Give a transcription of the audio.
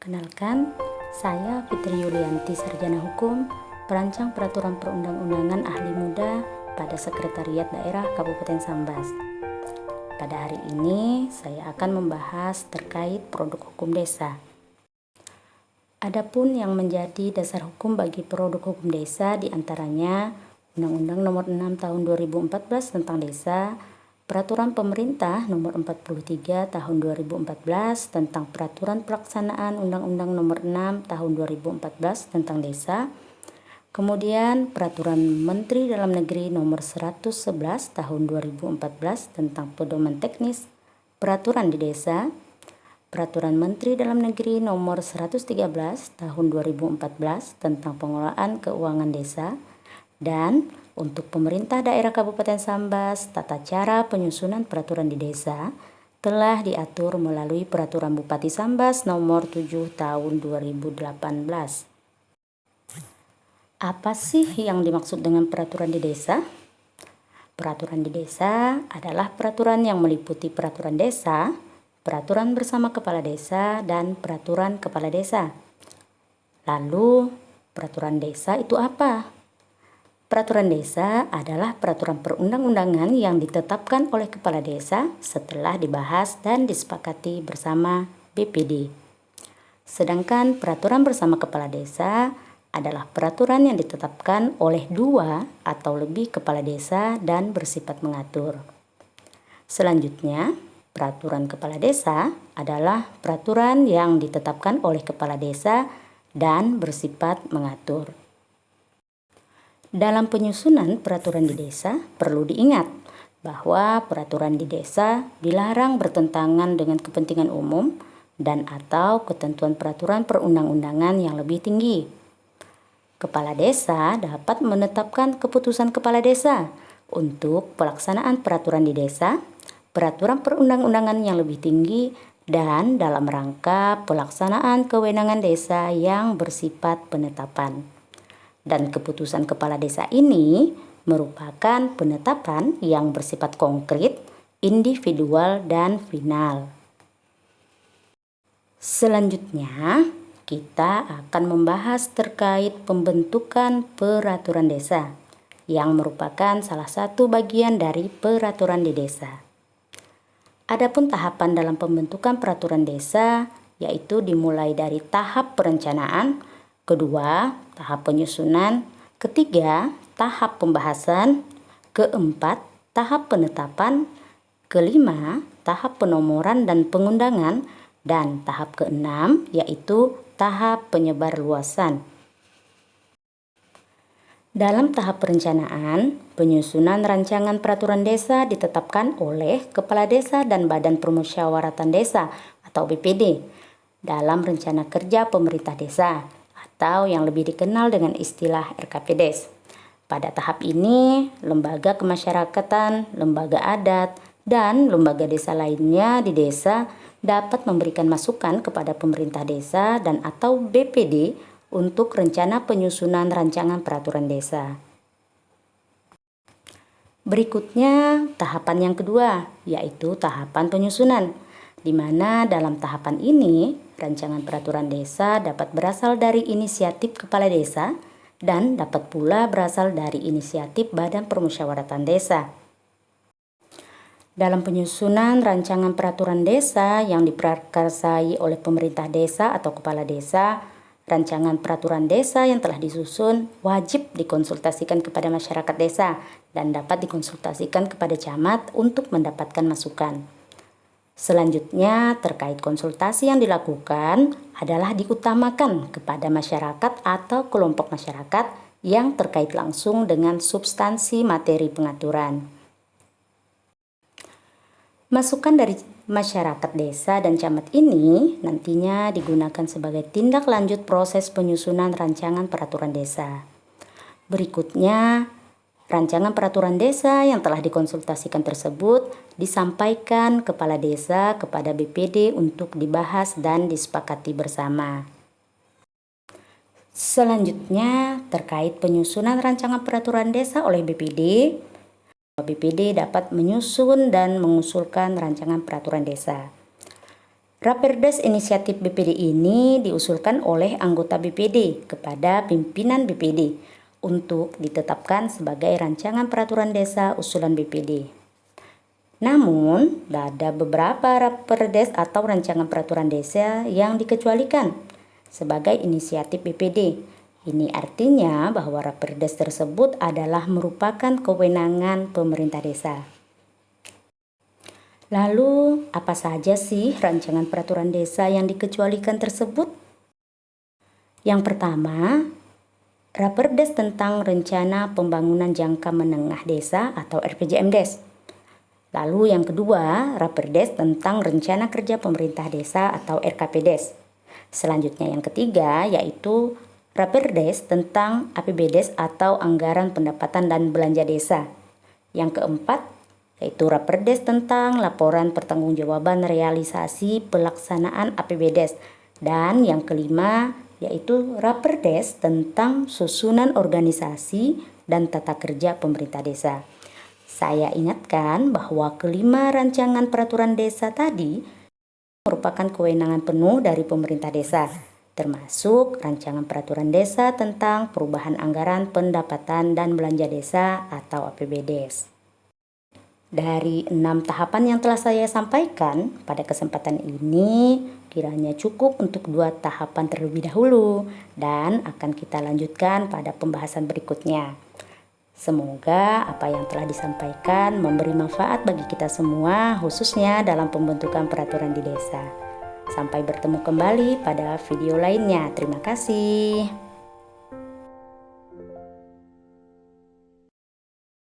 Perkenalkan, saya Fitri Yulianti, Sarjana Hukum, Perancang Peraturan Perundang-undangan Ahli Muda pada Sekretariat Daerah Kabupaten Sambas. Pada hari ini, saya akan membahas terkait produk hukum desa. Adapun yang menjadi dasar hukum bagi produk hukum desa diantaranya Undang-Undang Nomor 6 Tahun 2014 tentang Desa, Peraturan Pemerintah Nomor 43 Tahun 2014 tentang Peraturan Pelaksanaan Undang-Undang Nomor 6 Tahun 2014 tentang Desa, kemudian Peraturan Menteri Dalam Negeri Nomor 111 Tahun 2014 tentang Pedoman Teknis Peraturan di Desa, Peraturan Menteri Dalam Negeri Nomor 113 Tahun 2014 tentang Pengelolaan Keuangan Desa, dan untuk pemerintah daerah Kabupaten Sambas, tata cara penyusunan peraturan di desa telah diatur melalui Peraturan Bupati Sambas Nomor 7 Tahun 2018. Apa sih yang dimaksud dengan peraturan di desa? Peraturan di desa adalah peraturan yang meliputi peraturan desa, peraturan bersama kepala desa, dan peraturan kepala desa. Lalu, peraturan desa itu apa? Peraturan desa adalah peraturan perundang-undangan yang ditetapkan oleh kepala desa setelah dibahas dan disepakati bersama BPD. Sedangkan peraturan bersama kepala desa adalah peraturan yang ditetapkan oleh 2 atau lebih kepala desa dan bersifat mengatur. Selanjutnya, peraturan kepala desa adalah peraturan yang ditetapkan oleh kepala desa dan bersifat mengatur. Dalam penyusunan peraturan di desa, perlu diingat bahwa peraturan di desa dilarang bertentangan dengan kepentingan umum dan atau ketentuan peraturan perundang-undangan yang lebih tinggi. Kepala desa dapat menetapkan keputusan kepala desa untuk pelaksanaan peraturan di desa, peraturan perundang-undangan yang lebih tinggi, dan dalam rangka pelaksanaan kewenangan desa yang bersifat penetapan. Dan keputusan kepala desa ini merupakan penetapan yang bersifat konkret, individual, dan final. Selanjutnya, kita akan membahas terkait pembentukan peraturan desa, yang merupakan salah satu bagian dari peraturan di desa. Adapun tahapan dalam pembentukan peraturan desa, yaitu dimulai dari tahap perencanaan, kedua, tahap penyusunan, ketiga, tahap pembahasan, keempat, tahap penetapan, kelima, tahap penomoran dan pengundangan, dan tahap keenam, yaitu tahap penyebarluasan. Dalam tahap perencanaan, penyusunan rancangan peraturan desa ditetapkan oleh Kepala Desa dan Badan Permusyawaratan Desa atau BPD dalam Rencana Kerja Pemerintah Desa, atau yang lebih dikenal dengan istilah RKPDes. Pada tahap ini, lembaga kemasyarakatan, lembaga adat, dan lembaga desa lainnya di desa dapat memberikan masukan kepada pemerintah desa dan atau BPD untuk rencana penyusunan rancangan peraturan desa. Berikutnya, tahapan yang kedua, yaitu tahapan penyusunan, di mana dalam tahapan ini, rancangan peraturan desa dapat berasal dari inisiatif kepala desa dan dapat pula berasal dari inisiatif Badan Permusyawaratan Desa. Dalam penyusunan rancangan peraturan desa yang diprakarsai oleh pemerintah desa atau kepala desa, rancangan peraturan desa yang telah disusun wajib dikonsultasikan kepada masyarakat desa dan dapat dikonsultasikan kepada camat untuk mendapatkan masukan. Selanjutnya, terkait konsultasi yang dilakukan adalah diutamakan kepada masyarakat atau kelompok masyarakat yang terkait langsung dengan substansi materi pengaturan. Masukan dari masyarakat desa dan camat ini nantinya digunakan sebagai tindak lanjut proses penyusunan rancangan peraturan desa. Berikutnya, rancangan peraturan desa yang telah dikonsultasikan tersebut disampaikan kepala desa kepada BPD untuk dibahas dan disepakati bersama. Selanjutnya, terkait penyusunan rancangan peraturan desa oleh BPD, BPD dapat menyusun dan mengusulkan rancangan peraturan desa. Raperdes inisiatif BPD ini diusulkan oleh anggota BPD kepada pimpinan BPD untuk ditetapkan sebagai rancangan peraturan desa usulan BPD. Namun, ada beberapa raperdes atau rancangan peraturan desa yang dikecualikan sebagai inisiatif BPD. Ini artinya bahwa raperdes tersebut adalah merupakan kewenangan pemerintah desa. Lalu, apa saja sih rancangan peraturan desa yang dikecualikan tersebut? Yang pertama, Raperdes tentang Rencana Pembangunan Jangka Menengah Desa atau RPJMDes. Lalu yang kedua, Raperdes tentang Rencana Kerja Pemerintah Desa atau RKPDes. Selanjutnya yang ketiga yaitu Raperdes tentang APBDes atau Anggaran Pendapatan dan Belanja Desa. Yang keempat, yaitu Raperdes tentang Laporan Pertanggungjawaban Realisasi Pelaksanaan APBDes. Dan yang kelima, yaitu Raperdes tentang Susunan Organisasi dan Tata Kerja Pemerintah Desa. Saya ingatkan bahwa kelima rancangan peraturan desa tadi merupakan kewenangan penuh dari pemerintah desa, termasuk rancangan peraturan desa tentang perubahan anggaran pendapatan dan belanja desa atau APBDes. Dari 6 tahapan yang telah saya sampaikan pada kesempatan ini, kiranya cukup untuk 2 tahapan terlebih dahulu dan akan kita lanjutkan pada pembahasan berikutnya. Semoga apa yang telah disampaikan memberi manfaat bagi kita semua, khususnya dalam pembentukan peraturan di desa. Sampai bertemu kembali pada video lainnya. Terima kasih.